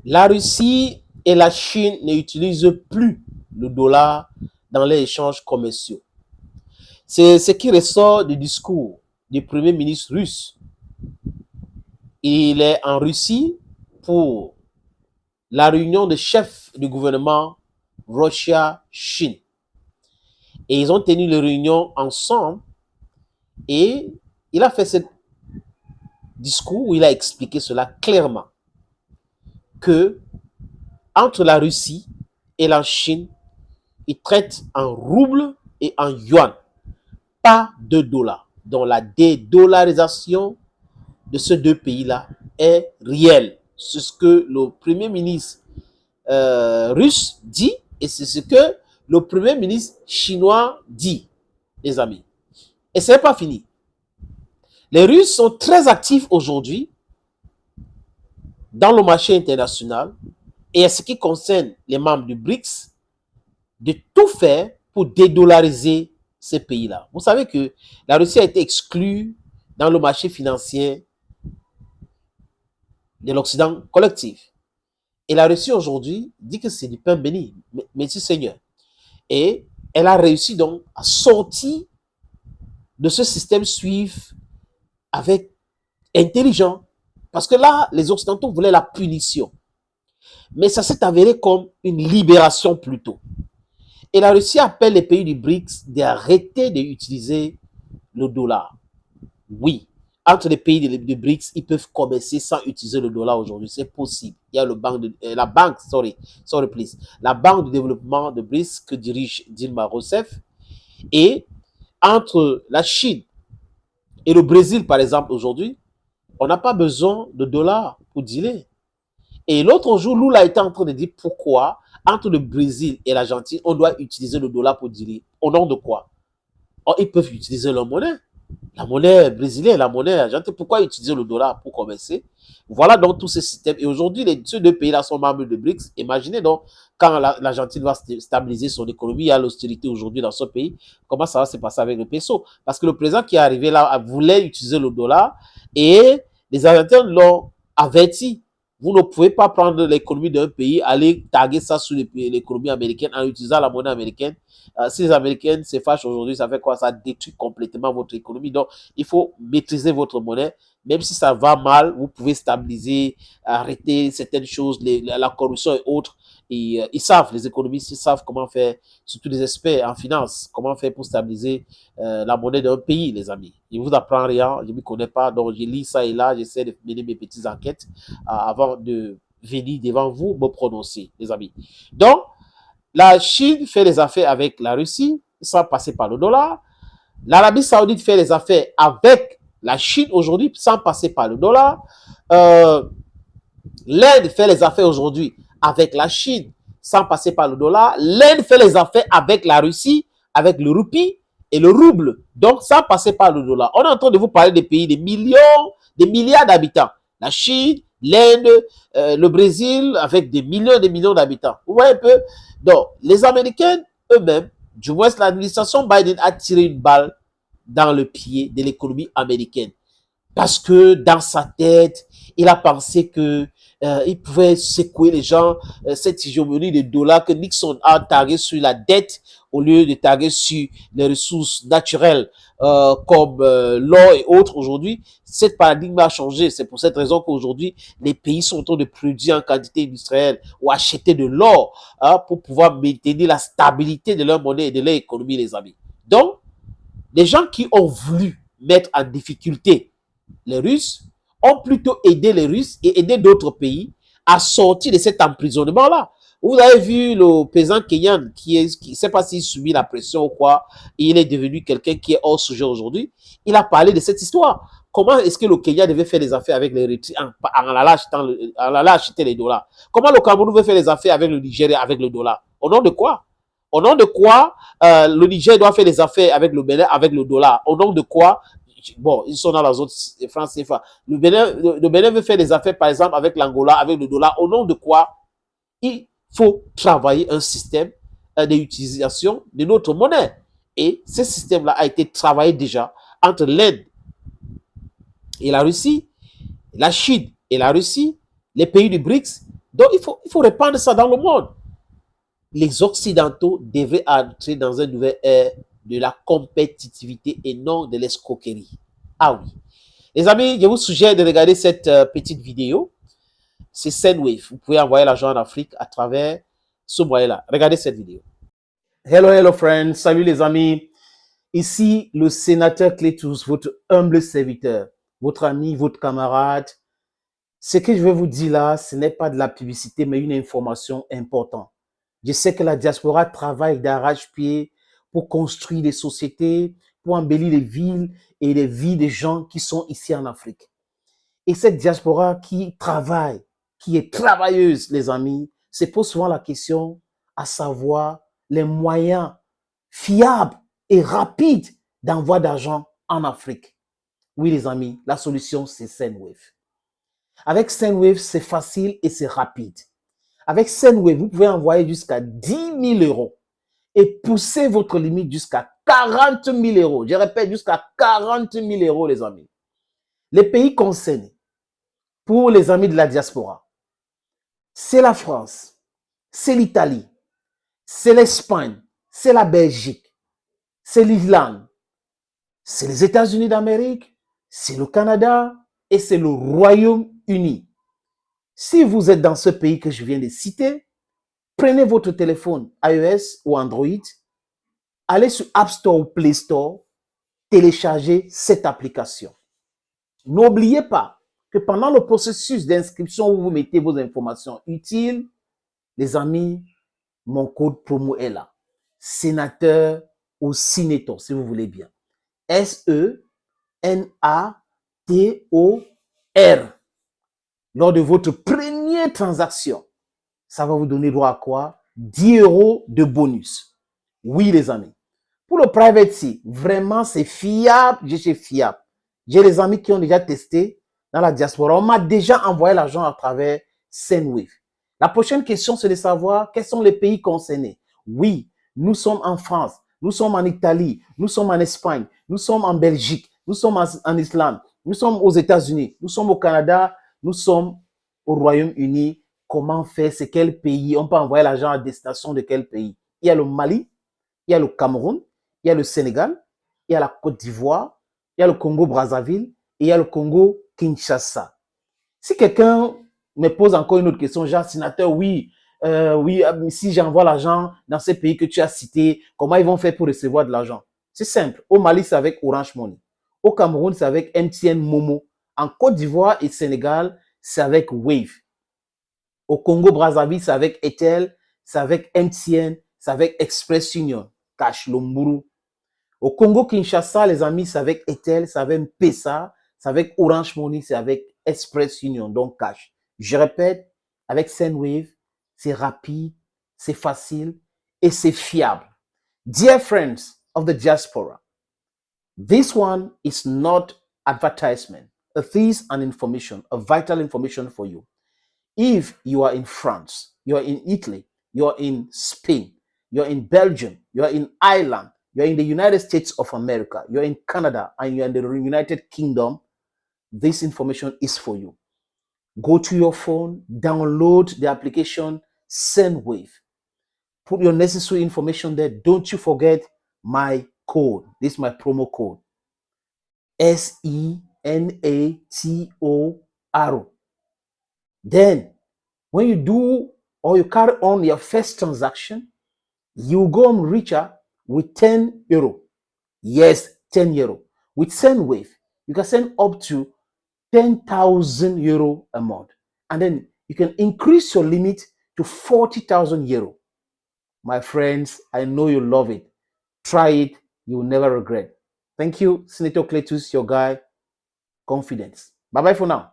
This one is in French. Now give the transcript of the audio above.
La Russie et la Chine n'utilisent plus le dollar dans les échanges commerciaux. C'est ce qui ressort du discours du Premier ministre russe. Il est en Russie pour la réunion des chefs du gouvernement Russia-Chine. Et ils ont tenu une réunion ensemble et il a fait ce discours où il a expliqué cela clairement, que entre la Russie et la Chine, ils traitent en roubles et en yuan, pas de dollars. Donc la dédollarisation de ces deux pays-là est réelle. C'est ce que le Premier ministre russe dit et c'est ce que le Premier ministre chinois dit, les amis. Et ce n'est pas fini. Les Russes sont très actifs aujourd'hui dans le marché international et en ce qui concerne les membres du BRICS, de tout faire pour dédollariser ces pays-là. Vous savez que la Russie a été exclue dans le marché financier de l'Occident collectif. Et la Russie aujourd'hui dit que c'est du pain béni, merci Seigneur. Et elle a réussi donc à sortir de ce système SWIFT avec intelligent. Parce que là, les Occidentaux voulaient la punition. Mais ça s'est avéré comme une libération plutôt. Et la Russie appelle les pays du BRICS d'arrêter d'utiliser le dollar. Oui, entre les pays du BRICS, ils peuvent commercer sans utiliser le dollar aujourd'hui. C'est possible. Il y a la banque de développement de BRICS que dirige Dilma Rousseff. Et entre la Chine et le Brésil, par exemple, aujourd'hui, on n'a pas besoin de dollars pour dealer. Et l'autre jour, Lula était en train de dire pourquoi, entre le Brésil et l'Argentine, on doit utiliser le dollar pour dealer. Au nom de quoi? Oh, ils peuvent utiliser leur monnaie. La monnaie brésilienne, la monnaie argentine. Pourquoi utiliser le dollar pour commercer? Voilà donc tous ces systèmes. Et aujourd'hui, ces deux pays-là sont membres de BRICS. Imaginez donc, quand l'Argentine va stabiliser son économie, il y a l'austérité aujourd'hui dans ce pays, comment ça va se passer avec le peso? Parce que le président qui est arrivé là voulait utiliser le dollar et les Argentins l'ont averti. Vous ne pouvez pas prendre l'économie d'un pays, aller taguer ça sur l'économie américaine en utilisant la monnaie américaine. Si les Américains se fâchent aujourd'hui, ça fait quoi? Ça détruit complètement votre économie. Donc, il faut maîtriser votre monnaie. Même si ça va mal, vous pouvez stabiliser, arrêter certaines choses, la corruption et autres. Et ils savent, les économistes, ils savent comment faire, surtout les experts en finance, comment faire pour stabiliser la monnaie d'un pays, les amis. Je ne vous apprends rien, je ne m'y connais pas, donc je lis ça et là, j'essaie de mener mes petites enquêtes avant de venir devant vous me prononcer, les amis. Donc, la Chine fait les affaires avec la Russie sans passer par le dollar. L'Arabie Saoudite fait les affaires avec la Chine aujourd'hui sans passer par le dollar. L'Inde fait les affaires aujourd'hui avec la Chine sans passer par le dollar. L'Inde fait les affaires avec la Russie, avec le roupie et le rouble, donc sans passer par le dollar. On est en train de vous parler des pays, des millions, des milliards d'habitants. La Chine, l'Inde, le Brésil, avec des millions d'habitants. Vous voyez un peu? Donc, les Américains eux-mêmes, du moins l'administration Biden a tiré une balle dans le pied de l'économie américaine. Parce que dans sa tête, il a pensé que il pouvait secouer les gens, cette hégémonie de dollars que Nixon a tagué sur la dette au lieu de taguer sur les ressources naturelles comme l'or et autres aujourd'hui. Cette paradigme a changé. C'est pour cette raison qu'aujourd'hui, les pays sont en train de produire en quantité industrielle ou acheter de l'or pour pouvoir maintenir la stabilité de leur monnaie et de leur économie, les amis. Donc, les gens qui ont voulu mettre en difficulté les Russes ont plutôt aidé les Russes et aidé d'autres pays à sortir de cet emprisonnement-là. Vous avez vu le président kenyan qui ne sait pas s'il subit la pression ou quoi, il est devenu quelqu'un qui est hors sujet aujourd'hui. Il a parlé de cette histoire. Comment est-ce que le Kenya devait faire des affaires avec les Érythréens en allant acheter les dollars? Comment le Cameroun veut faire des affaires avec le Nigeria avec le dollar? Au nom de quoi? Au nom de quoi le Niger doit faire des affaires avec le Bénin avec le dollar? Au nom de quoi? Bon, ils sont dans la zone France CFA. Le Bénin veut faire des affaires, par exemple, avec l'Angola, avec le dollar. Au nom de quoi? Il faut travailler un système d'utilisation de notre monnaie. Et ce système-là a été travaillé déjà entre l'Inde et la Russie, la Chine et la Russie, les pays du BRICS, Donc, il faut répandre ça dans le monde. Les Occidentaux devraient entrer dans un nouvel ère de la compétitivité et non de l'escroquerie. Ah oui. Les amis, je vous suggère de regarder cette petite vidéo. C'est Sendwave. Vous pouvez envoyer l'argent en Afrique à travers ce moyen-là. Regardez cette vidéo. Hello, hello, friends. Salut les amis. Ici, le sénateur Clétus, votre humble serviteur, votre ami, votre camarade. Ce que je vais vous dire là, ce n'est pas de la publicité, mais une information importante. Je sais que la diaspora travaille d'arrache-pied pour construire des sociétés, pour embellir les villes et les vies des gens qui sont ici en Afrique. Et cette diaspora qui travaille, qui est travailleuse, les amis, se pose souvent la question à savoir les moyens fiables et rapides d'envoi d'argent en Afrique. Oui, les amis, la solution, c'est Sendwave. Avec Sendwave, c'est facile et c'est rapide. Avec Sendwave, vous pouvez envoyer jusqu'à 10 000 euros et pousser votre limite jusqu'à 40 000 euros. Je répète, jusqu'à 40 000 euros, les amis. Les pays concernés, pour les amis de la diaspora, c'est la France, c'est l'Italie, c'est l'Espagne, c'est la Belgique, c'est l'Irlande, c'est les États-Unis d'Amérique, c'est le Canada et c'est le Royaume-Uni. Si vous êtes dans ce pays que je viens de citer, prenez votre téléphone iOS ou Android, allez sur App Store ou Play Store, téléchargez cette application. N'oubliez pas que pendant le processus d'inscription où vous mettez vos informations utiles, les amis, mon code promo est là. Sénateur ou Sinétor, si vous voulez bien. SENATOR. Lors de votre première transaction, ça va vous donner droit à quoi? 10 euros de bonus. Oui, les amis. Pour le private key, vraiment, c'est fiable. Je suis fiable. J'ai des amis qui ont déjà testé dans la diaspora. On m'a déjà envoyé l'argent à travers Sendwave. La prochaine question, c'est de savoir quels sont les pays concernés. Oui, nous sommes en France, nous sommes en Italie, nous sommes en Espagne, nous sommes en Belgique, nous sommes en Islande, nous sommes aux États-Unis, nous sommes au Canada, nous sommes au Royaume-Uni. Comment faire? C'est quel pays? On peut envoyer l'argent à destination de quel pays? Il y a le Mali, il y a le Cameroun, il y a le Sénégal, il y a la Côte d'Ivoire, il y a le Congo-Brazzaville et il y a le Congo-Kinshasa. Si quelqu'un me pose encore une autre question, genre, sénateur, oui, si j'envoie l'argent dans ces pays que tu as cités, comment ils vont faire pour recevoir de l'argent? C'est simple. Au Mali, c'est avec Orange Money. Au Cameroun, c'est avec MTN Momo. En Côte d'Ivoire et Sénégal, c'est avec Wave. Au Congo-Brazzaville, c'est avec Etel, c'est avec MTN, c'est avec Express Union, Cash Lomburu. Au Congo-Kinshasa, les amis, c'est avec Etel, c'est avec Pesa, c'est avec Orange Money, c'est avec Express Union, donc Cash. Je répète, avec Sendwave, c'est rapide, c'est facile et c'est fiable. Dear friends of the diaspora, this one is not advertisement. It is an information, a vital information for you. If you are in France, you are in Italy, you are in Spain, you are in Belgium, you are in Ireland, you are in the United States of America, you are in Canada, and you are in the United Kingdom, this information is for you. Go to your phone, download the application Sendwave. Put your necessary information there. Don't you forget my code. This is my promo code. SENATOR. Then, when you do or you carry on your first transaction, you go on richer with 10 euro. Yes, 10 euro. With Sendwave, you can send up to 10,000 euro a month. And then you can increase your limit to 40,000 euro. My friends, I know you love it. Try it. You will never regret. Thank you, Senator Cletus, your guy. Confidence. Bye-bye for now.